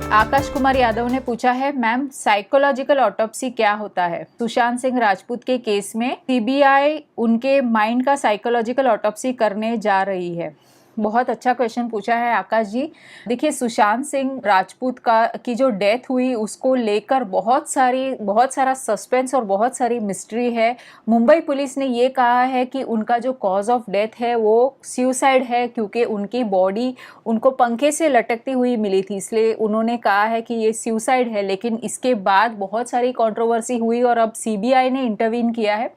आकाश कुमार यादव ने पूछा है, मैम साइकोलॉजिकल ऑटोप्सी क्या होता है? सुशांत सिंह राजपूत के केस में सीबीआई उनके माइंड का साइकोलॉजिकल ऑटोप्सी करने जा रही है। बहुत अच्छा क्वेश्चन पूछा है आकाश जी। देखिए, सुशांत सिंह राजपूत की जो डेथ हुई उसको लेकर बहुत सारा सस्पेंस और बहुत सारी मिस्ट्री है। मुंबई पुलिस ने ये कहा है कि उनका जो कॉज ऑफ डेथ है वो सुसाइड है, क्योंकि उनकी बॉडी उनको पंखे से लटकती हुई मिली थी, इसलिए उन्होंने कहा है कि ये सुसाइड है। लेकिन इसके बाद बहुत सारी कंट्रोवर्सी हुई और अब सीबीआई ने इंटरवीन किया है।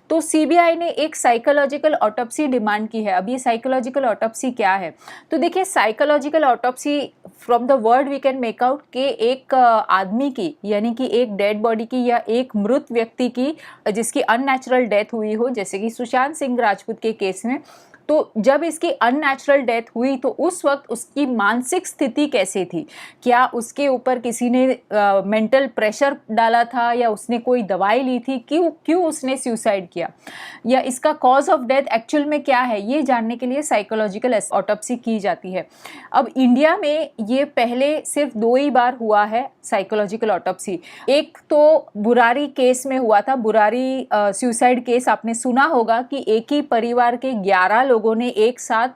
तो सीबीआई ने एक साइकोलॉजिकल ऑटोप्सी डिमांड की है। अब ये साइकोलॉजिकल ऑटोप्सी क्या है? तो देखिए, psychological autopsy from the word we can make out के एक आदमी की, यानी कि एक डेड बॉडी की या एक मृत व्यक्ति की जिसकी अननेचुरल डेथ हुई हो, जैसे कि सुशांत सिंह राजपूत के केस में, तो जब इसकी अननेचुरल डेथ हुई तो उस वक्त उसकी मानसिक स्थिति कैसी थी? क्या उसके ऊपर किसी ने मेंटल प्रेशर डाला था, या उसने कोई दवाई ली थी? क्यों उसने सुसाइड किया, या इसका कॉज ऑफ डेथ एक्चुअल में क्या है, ये जानने के लिए साइकोलॉजिकल ऑटोप्सी की जाती है। अब इंडिया में ये पहले सिर्फ 2 ही बार हुआ है साइकोलॉजिकल ऑटोप्सी। एक तो बुरारी केस में हुआ था। बुरारी सुसाइड केस आपने सुना होगा कि एक ही परिवार के 11 लोगों ने एक साथ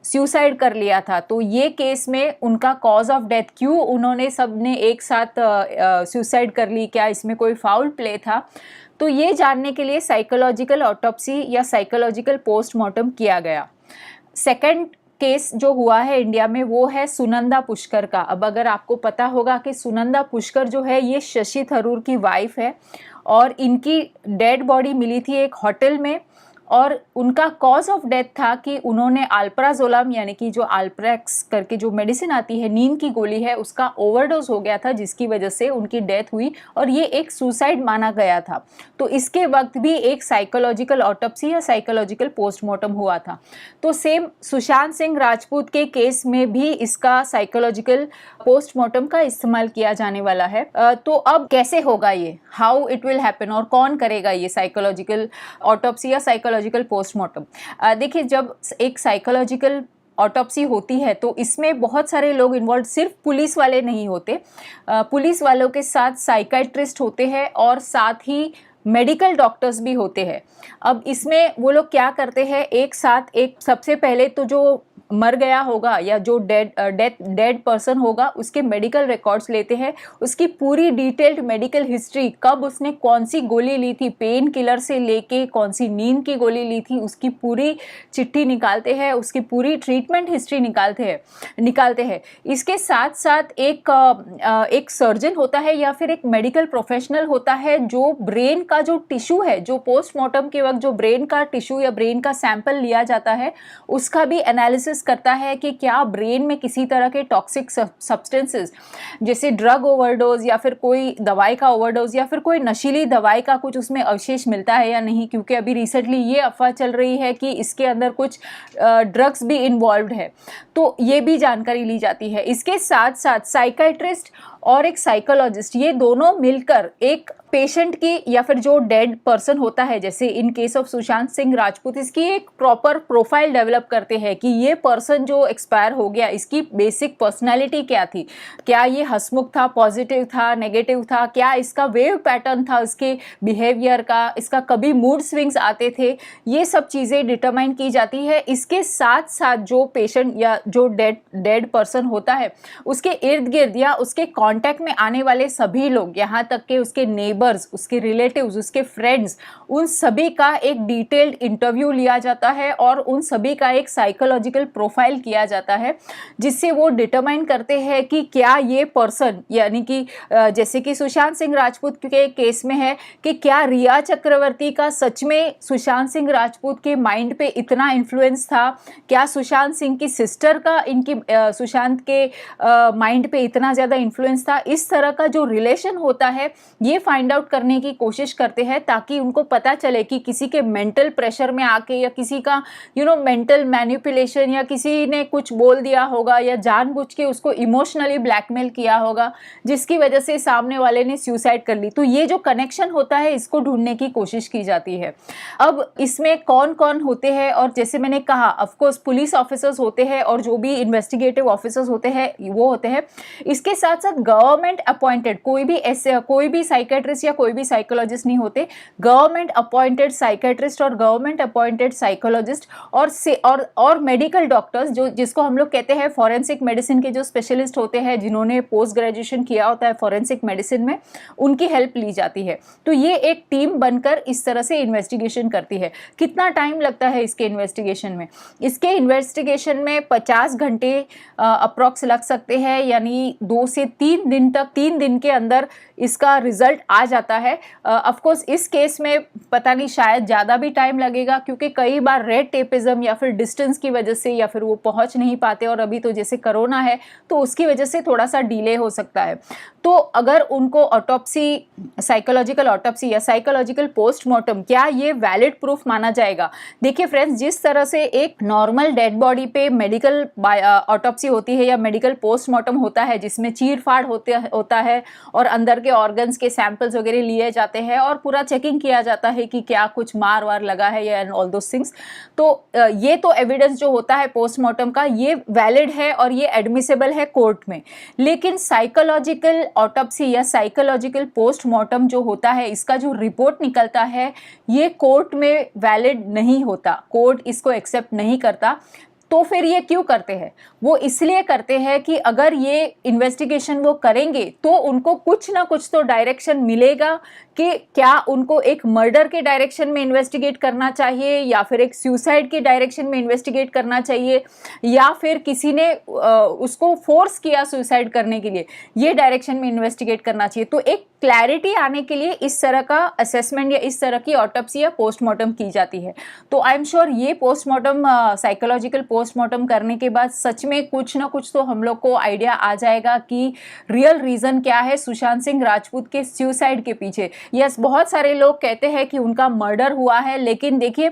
सुसाइड कर लिया था। तो ये केस में उनका कॉज ऑफ डेथ, क्यों उन्होंने सबने एक साथ सुसाइड कर ली, क्या इसमें कोई फाउल प्ले था? तो ये जानने के लिए साइकोलॉजिकल ऑटोप्सी या साइकोलॉजिकल पोस्टमार्टम किया गया। सेकंड केस जो हुआ है इंडिया में वो है सुनंदा पुष्कर का। अब अगर आपको पता होगा कि सुनंदा पुष्कर जो है ये शशि थरूर की वाइफ है और इनकी डेड बॉडी मिली थी एक होटल में, और उनका कॉज ऑफ डेथ था कि उन्होंने अल्प्राजोलम, यानी कि जो अल्प्रेक्स करके जो मेडिसिन आती है, नींद की गोली है, उसका ओवरडोज हो गया था, जिसकी वजह से उनकी डेथ हुई और ये एक सुसाइड माना गया था। तो इसके वक्त भी एक साइकोलॉजिकल ऑटोप्सी या साइकोलॉजिकल पोस्टमार्टम हुआ था। तो सेम सुशांत सिंह राजपूत के केस में भी इसका साइकोलॉजिकल पोस्टमार्टम का इस्तेमाल किया जाने वाला है। तो अब कैसे होगा ये, हाउ इट विल हैपन, और कौन करेगा ये साइकोलॉजिकल ऑटोप्सी या साइकोलॉजिकल पोस्टमार्टम? देखिए, जब एक साइकोलॉजिकल ऑटोप्सी होती है तो इसमें बहुत सारे लोग इन्वॉल्व, सिर्फ पुलिस वाले नहीं होते। पुलिस वालों के साथ साइकाइट्रिस्ट होते हैं और साथ ही मेडिकल डॉक्टर्स भी होते हैं। अब इसमें वो लोग क्या करते हैं, एक साथ सबसे पहले तो जो मर गया होगा या जो डेड पर्सन होगा उसके मेडिकल रिकॉर्ड्स लेते हैं, उसकी पूरी डिटेल्ड मेडिकल हिस्ट्री, कब उसने कौन सी गोली ली थी, पेन किलर से लेके कौन सी नींद की गोली ली थी, उसकी पूरी चिट्ठी निकालते हैं, उसकी पूरी ट्रीटमेंट हिस्ट्री निकालते हैं। इसके साथ साथ एक सर्जन होता है या फिर एक मेडिकल प्रोफेशनल होता है जो ब्रेन का जो टिश्यू है, जो पोस्टमार्टम के वक्त जो ब्रेन का टिश्यू या ब्रेन का सैंपल लिया जाता है, उसका भी एनालिसिस करता है कि क्या ब्रेन में किसी तरह के टॉक्सिक सब्सटेंसेस जैसे ड्रग ओवरडोज या फिर कोई दवाई का ओवरडोज या फिर कोई नशीली दवाई का कुछ उसमें अवशेष मिलता है या नहीं, क्योंकि अभी रिसेंटली ये अफवाह चल रही है कि इसके अंदर कुछ ड्रग्स भी इन्वॉल्व्ड है। तो ये भी जानकारी ली जाती है। इसके साथ साथ साइकाइट्रिस्ट और एक साइकोलॉजिस्ट, ये दोनों मिलकर एक पेशेंट की या फिर जो डेड पर्सन होता है, जैसे in case of Sushant Singh Rajput, इसकी एक प्रॉपर प्रोफाइल डेवलप करते हैं कि ये पर्सन जो एक्सपायर हो गया इसकी बेसिक पर्सनालिटी क्या थी, क्या ये हंसमुख था, पॉजिटिव था, नेगेटिव था, क्या इसका वेव पैटर्न था उसके बिहेवियर का, इसका कभी मूड स्विंग्स आते थे, ये सब चीज़ें डिटरमाइन की जाती है। इसके साथ साथ जो पेशेंट या जो डेड पर्सन होता है उसके इर्द गिर्द या उसके कांटेक्ट में आने वाले सभी लोग, यहाँ तक कि उसके नेबर्स, उसके रिलेटिव्स, उसके फ्रेंड्स, उन सभी का एक डिटेल्ड इंटरव्यू लिया जाता है और उन सभी का एक साइकोलॉजिकल प्रोफाइल किया जाता है, जिससे वो डिटरमाइन करते हैं कि क्या ये पर्सन, यानी कि जैसे कि सुशांत सिंह राजपूत के केस में है कि क्या रिया चक्रवर्ती का सच में सुशांत सिंह राजपूत के माइंड पे इतना इन्फ्लुएंस था, क्या सुशांत सिंह की सिस्टर का सुशांत के माइंड पे इतना ज़्यादा इन्फ्लुएंस एविडेंस था, इस तरह का जो रिलेशन होता है ये फाइंड आउट करने की कोशिश करते हैं ताकि उनको पता चले कि किसी के मेंटल प्रेशर में आके या किसी का मेंटल मैनिपुलेशन या किसी ने कुछ बोल दिया होगा या जानबूझ के उसको इमोशनली ब्लैकमेल किया होगा जिसकी वजह से सामने वाले ने सुसाइड कर ली। तो ये जो कनेक्शन होता है इसको ढूंढने की कोशिश की जाती है। अब इसमें कौन कौन होते हैं, और जैसे मैंने कहा ऑफ कोर्स पुलिस ऑफिसर्स होते हैं और जो भी इन्वेस्टिगेटिव ऑफिसर्स होते हैं वो होते हैं। इसके साथ साथ गवर्नमेंट अपॉइंटेड कोई भी साइकेट्रिस्ट या कोई भी साइकोलॉजिस्ट नहीं होते। गवर्नमेंट अपॉइंटेड साइकेट्रिस्ट और गवर्नमेंट अपॉइंटेड साइकोलॉजिस्ट और मेडिकल डॉक्टर्स जिसको हम लोग कहते हैं फॉरेंसिक मेडिसिन के जो स्पेशलिस्ट होते हैं, जिन्होंने पोस्ट ग्रेजुएशन किया होता है फॉरेंसिक मेडिसिन में, उनकी हेल्प ली जाती है। तो ये एक टीम बनकर इस तरह से इन्वेस्टिगेशन करती है। कितना टाइम लगता है इसके इन्वेस्टिगेशन में? इसके इन्वेस्टिगेशन में 50 घंटे अप्रॉक्स लग सकते हैं, यानी 2 से 3 दिन तक, 3 दिन के अंदर इसका रिजल्ट आ जाता है। ऑफ कोर्स इस केस में पता नहीं शायद ज़्यादा भी टाइम लगेगा, क्योंकि कई बार रेड टेपिज्म या फिर डिस्टेंस की वजह से या फिर वो पहुंच नहीं पाते, और अभी तो जैसे कोरोना है तो उसकी वजह से थोड़ा सा डिले हो सकता है। तो अगर उनको ऑटोप्सी, साइकोलॉजिकल ऑटोप्सी या साइकोलॉजिकल पोस्टमार्टम, क्या ये वैलिड प्रूफ माना जाएगा? देखिए फ्रेंड्स, जिस तरह से एक नॉर्मल डेड बॉडी पे मेडिकल ऑटोप्सी होती है या मेडिकल पोस्टमार्टम होता है जिसमें चीर फाड़ होता है और अंदर के ऑर्गन्स के सैंपल्स वगैरह लिए जाते हैं और पूरा चेकिंग किया जाता है कि क्या कुछ मार वार लगा है या ऑल दोस थिंग्स, तो ये तो एविडेंस जो होता है पोस्टमार्टम का ये वैलिड है और ये एडमिसेबल है कोर्ट में। लेकिन साइकोलॉजिकल ऑटोप्सी या साइकोलॉजिकल पोस्टमार्टम जो होता है, इसका जो रिपोर्ट निकलता है ये कोर्ट में वैलिड नहीं होता, कोर्ट इसको एक्सेप्ट नहीं करता। तो फिर ये क्यों करते हैं? वो इसलिए करते हैं कि अगर ये इन्वेस्टिगेशन वो करेंगे तो उनको कुछ ना कुछ तो डायरेक्शन मिलेगा कि क्या उनको एक मर्डर के डायरेक्शन में इन्वेस्टिगेट करना चाहिए या फिर एक सुसाइड के डायरेक्शन में इन्वेस्टिगेट करना चाहिए या फिर किसी ने उसको फोर्स किया सुसाइड करने के लिए, ये डायरेक्शन में इन्वेस्टिगेट करना चाहिए। तो एक क्लैरिटी आने के लिए इस तरह का असेसमेंट या इस तरह की ऑटोप्सी या पोस्टमार्टम की जाती है। तो आई एम श्योर ये पोस्टमार्टम, साइकोलॉजिकल पोस्टमार्टम करने के बाद सच में कुछ ना कुछ तो हम लोग को आइडिया आ जाएगा कि रियल रीजन क्या है सुशांत सिंह राजपूत के सुसाइड के पीछे। यस, बहुत सारे लोग कहते हैं कि उनका मर्डर हुआ है, लेकिन देखिए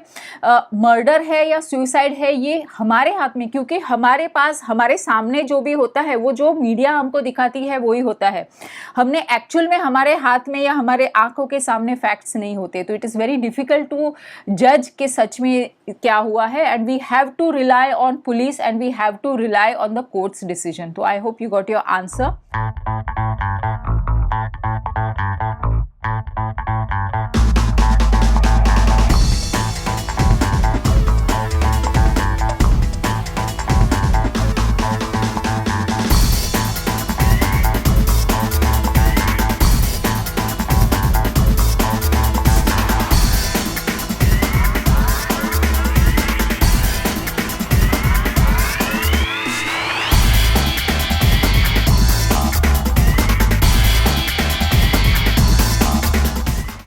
मर्डर है या सुसाइड है ये हमारे हाथ में, क्योंकि हमारे पास हमारे सामने जो भी होता है वो जो मीडिया हमको दिखाती है वही होता है। हमने एक्चुअल में हमारे हाथ में या हमारे आंखों के सामने फैक्ट्स नहीं होते, तो it is very difficult to जज कि सच में क्या हुआ है। And we have to rely on police and we have to rely on the court's decision. तो I hope you got your answer.